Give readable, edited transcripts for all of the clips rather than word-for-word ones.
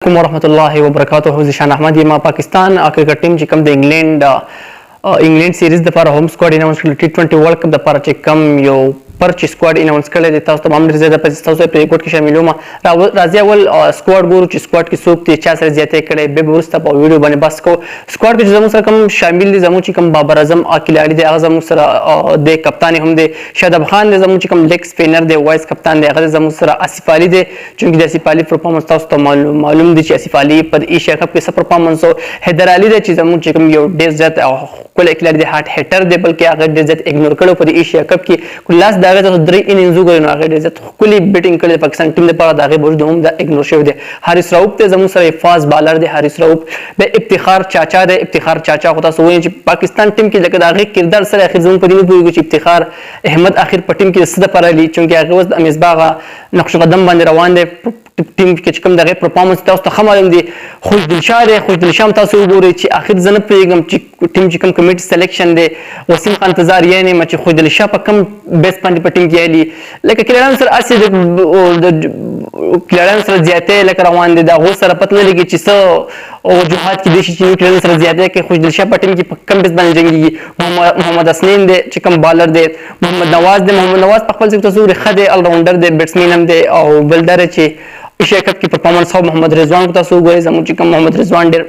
علیکم ورحمۃ اللہ وبرکاتہ. ذیشان احمد یم. پاکستان کرکټ ټیم چې کوم د انګلند سیریز د لپاره هوم سکواډ اناونس کړل. ټي 20 ورلد کپ د لپاره چې کوم یو پرچ سکواډ اناونس کړل دي. تاسو ته هم درځي د تاسو په ریکورډ کې شامل یم. راځي اول سکواډ ګورو چې سکواډ کې څوک دي، چا سره زیاتې کړي، به ورسته په ویډیو باندې بس کو. سکواډ کې زموږ سره کوم شامل دي، زموږ چې کوم بابر اعظم کلاړي دي، هغه زموږ سره د کپتان هم دي. شاداب خان دي زموږ چې کوم لیګ سپینر دی، وایس کپتان دی، هغه زموږ سره اسف علي دي. چې د اسف علي پرفارمنس تاسو ته معلوم دي چې اسف علي په ایشیا کپ کې څه پرفارمنس او حیدر علي دی چې زموږ چې کوم یو ډیر زیات کله کلاړي دی هارت هیټر دی، بلکې هغه ډیر زیات اګنور کړو په ایشیا کپ کې. کلاس داغه درې انینګز وګورئ نو هغه ډیر زیات کلی بیټینګ کړی پاکستان ټیم لپاره. داغه بوج دوم د اګنور شوی دی. حارث راوپ ته زموږ سره فاز بالر دی. حارث راوپ به افتخار چاچا دی. افتخار چاچا خو تاسو وایي چې پاکستان ټیم کې لکه داغه کردار سره اخر زموږ په دې نه پوهیږي چې افتخار احمد اخر په ټیم کې څه د لپاره لري، چې هغه اوس د مصباح نقش قدم باندې روان دی. ټیم کې کوم دغه پرفارمنس تاسو ته معلوم دي. خوش دل شام تاسو وګورئ چې اخر زنه پیغام چې ټیم چې کوم کمیټي سلیکشن دی، وسیم خان تزار یعنی چې خوش دل شاه په کوم بیس باندې په ټیم کې علي لکه کلیران سره اسی د کلیران سره زیاته لکه روان دي. دا غو سره پته نه لګي چې څه او وجوهات کې دي چې کلیران سره زیاته کې خوش دل شاه په ټیم کې په کوم بیس باندې جنگي. محمد حسنین دی چې کوم بالر دی. محمد نواز دی. محمد نواز په خپل ځای تاسو خده ال راونډر دی، بیټسمن هم دی او بلډر چې ایشیا کپ کې پرفارمنس او محمد رضوان کو تاسو وګورئ. زموږ چې کوم محمد رضوان ډېر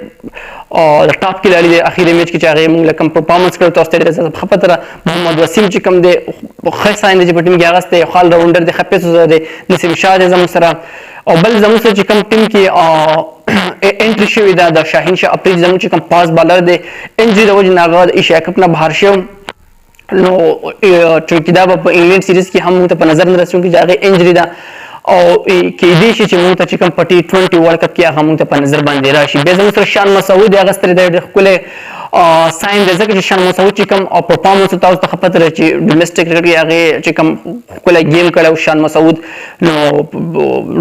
د ټاپ کې لري. د اخیری میچ کې چې هغه موږ لکم پرفارمنس کړو تاسو ته ډېر خپتره. محمد وسیم چې کوم دی خیر ساين دی چې په ټیم کې هغه ست خال راونډر دی، خپې سوزه دی. نسیم شاه دی زموږ سره او بل زموږ سره چې کوم ټیم کې انټری شوی دا د شاهین شاه اپریج زموږ چې کوم پاس بالر دی. انجری د وجه ناغه ایشیا کپ نه بهر شو نو چې دا په انګلند سیریز کې هم ته په نظر نه رسېږي چې هغه انجری دا او کې دې چې موږ ته چې کوم پټي 20 ورلد کپ کې هغه موږ ته په نظر باندې راشي. به زموږ سره شان مسعود هغه ستر د خپل ساين د ځکه چې شان مسعود چې کوم او پرفارمنس تاسو ته خبر راځي چې ډومېسټک کرکټ کې هغه چې کوم خپل گیم کړو شان مسعود نو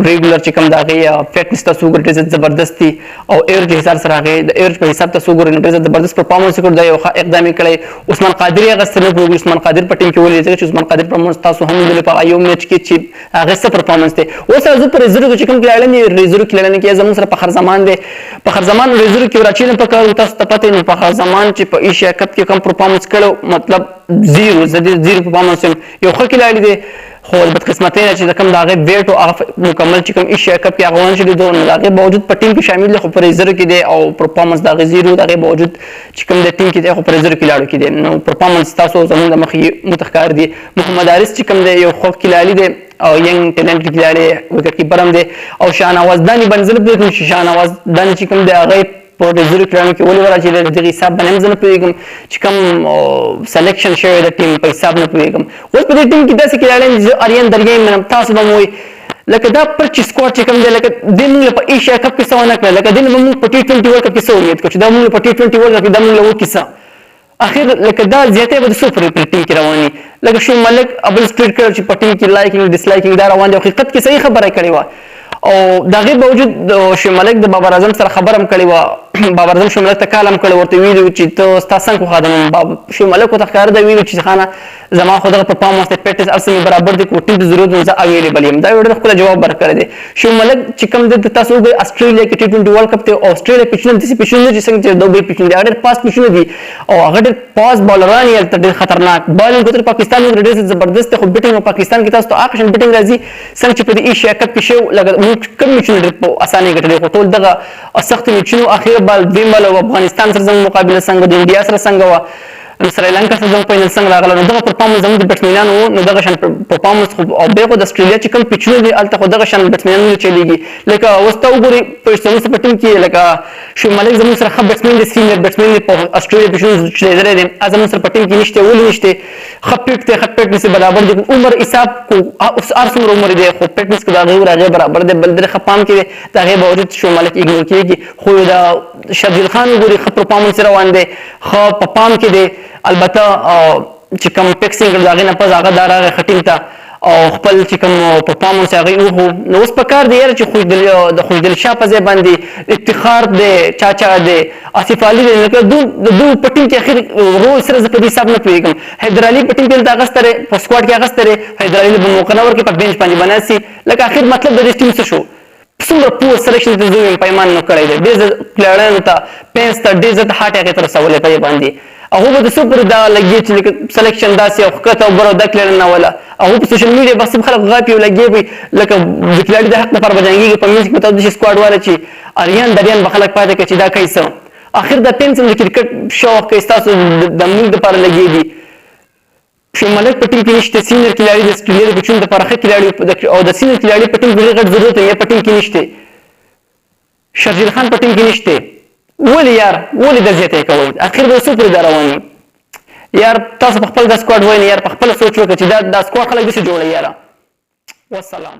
ریګولر چې کوم دغه فټنس تاسو ګټه زبردستی او ایورج حساب سره هغه د ایورج په حساب تاسو ګورئ نو زبردست پرفارمنس کړو. دا یو اقدام کړی. عثمان قادری هغه ستر په عثمان قادر په ټیم کې ولې چې عثمان قادر پرفارمنس تاسو هم ولې په یو میچ کې چې هغه څه پرفارمنس دی. اوس زه پر ریزرو چې کوم کلاړنی ریزرو کلاړنی کې زموږ سره په خر زمان دی. په خر زمان ریزرو کې راچینه په کار تاسو ته پته نه. په خر زمان چې په ایشیا کپ کې کوم پرفارمنس کړو مطلب زیرو پرفارمنس یو خو کلاړی دی. خو بدقسمتۍ نه چې کوم داغه ویټ او مکمل چې کوم ایشیا کپ کې هغه ونه شي دوه داغه باوجود په ټیم کې شامل دي، خو پر ریزرو کې دی او پرفارمنس داغه زیرو داغه باوجود چې کوم د ټیم کې دی خو پر ریزرو کې لاړو کې دی. نو پرفارمنس تاسو زموږ د مخې متخکار دي. محمد حارث چې کوم دی یو خو کلاړی دی او ینګ ټیلنټ کلاړی وکټ کیپر هم دی. او شاهنواز دانی بنزل په شاهنواز دانی چې کوم دی هغه په ریزرو کلاړی کې ولې ورچې د حساب باندې زنه پیګم چې کوم سلیکشن شوی د ټیم په حساب نه پیګم. اوس په دې ټیم کې داسې کلاړی اریان درګې من تاسو به موي لکه دا پرچ سکواډ چې کوم دی لکه د موږ په ایشیا کپ کې څونه کړل لکه د موږ په ټي 20 ورلد کپ کې څه امید کوو چې دا موږ په ټي 20 ورلد کپ کې د موږ له کیسه اخر لکه دا زیاته به سپر په ټیم کې رواني. لکه شو ملک ابل سټریټ کړ چې په ټیم کې لایکینګ ډیس لایکینګ دا روان دی. حقیقت کې صحیح خبره کړې و او دغه باوجود شو ملک د بابر اعظم سره خبرم کړی و. بابر اعظم شو ملک ته کالم کړی ورته ویلو چې ته تاسو څنګه خادم شو ملک ته ښکار دی ویلو چې خانه زما خو دغه پرفارمنس ته پټس ارسنی برابر دي کوټی د ضرورت نه اویلیبل یم. دا وړ خپل جواب ورکړی دی. شو ملک چې کوم د تاسو د استرالیا کې ټي 20 ورلد کپ ته استرالیا پیچونه د پیچونه چې څنګه د دوه پیچونه د اډر پاس پیچونه دي او هغه پاس بالران یې تر خطرناک بالینګ کوتر پاکستان یو ډېر زبردست خو بیټینګ پاکستان کې تاسو ته اکشن بیټینګ راځي څنګه چې په ایشیا کپ کې شو لکه کوم میچونه په اسانه ګټلې خو ټول دغه سخت میچونه اخیره بال دیم بال افغانستان سره زموږ مقابله څنګه د انډیا سره څنګه و سریلانکا سره زموږ فائنل څنګه راغله. نو دغه پرفارمنس زموږ د بیټسمنانو وو نو دغه شان پرفارمنس خو او به د استرالیا چې کوم پیچونه دي الته خو دغه شان بیټسمنانو چلیږي. لکه وسته وګوري په زموږ په ټیم کې لکه شو ملک زموږ سره خپ بیټسمن دي سینیئر بیټسمن په استرالیا پیچونه چې درې دي زموږ سره په ټیم کې نشته ولې نشته. خپ پیټ نسي برابر دي. عمر حساب کو اوس ارسنال عمر دي خو پیټنس کې دا غوړه برابر دي بل در خپام کې دا غي باوجود شو ملک ایګنور کیږي. خو دا شادل خان وګوري خپ پرفارمنس روان دي خو په پام کې دي. البته چې کوم پیکسینګ داغه نه پز هغه دارغه خټین ته او خپل چې کوم پرفارمنس هغه وو نو اوس په کار دی چې د خوشدل شاه په ځای باندې افتخار دی چاچا دی اسف علي دی لکه دوه پټین کې اخر رول سره زه په دې حساب نه پیږم. حیدر علي پټین کې دغه ستره په سکواډ کې هغه ستره حیدر علي په مقنور کې په بنچ باندې بناسي لکه اخر مطلب د دې ټیم څه شو څومره پور سلیکشن ته زه پیمان نو کړی دی ډېر پلیرانو ته پینس ته ډېر زیات هارټ اټیک ته رسولی په دې باندې هغه به د څو پورې دا لګي چې لکه سلیکشن داسې او ښکته او بره دا کلیرن نه وله هغه په سوشل میډیا بس خلک غاپي او لګي وي لکه د کلیاړي د حق لپاره به جنګېږي په منځ کې به تاسو داسې سکواډ واله چې اریان دریان به خلک پاتې کړي چې دا کوي څه اخر دا پینس هم د کرکټ شوق کوي ستاسو د ملک دپاره لګي دي شعیب ملک په ټیم کې نشته سینیر کلیاړي د اسټرالیا د بچونو دپاره ښه کلیاړي او د سینیر کلیاړي په ټیم کې ډېر غټ ضرورت یې په ټیم کې نشته شرجیل خان په ټیم کې نشته ولې یار ولې دا زیاتی کوئ اخر به څو پورې دا روان وي یار تاسو په خپل دا سکواډ وایئ یار په خپله سوچ وکړئ چې دا سکواډ خلک داسې جوړوي یاره والسلام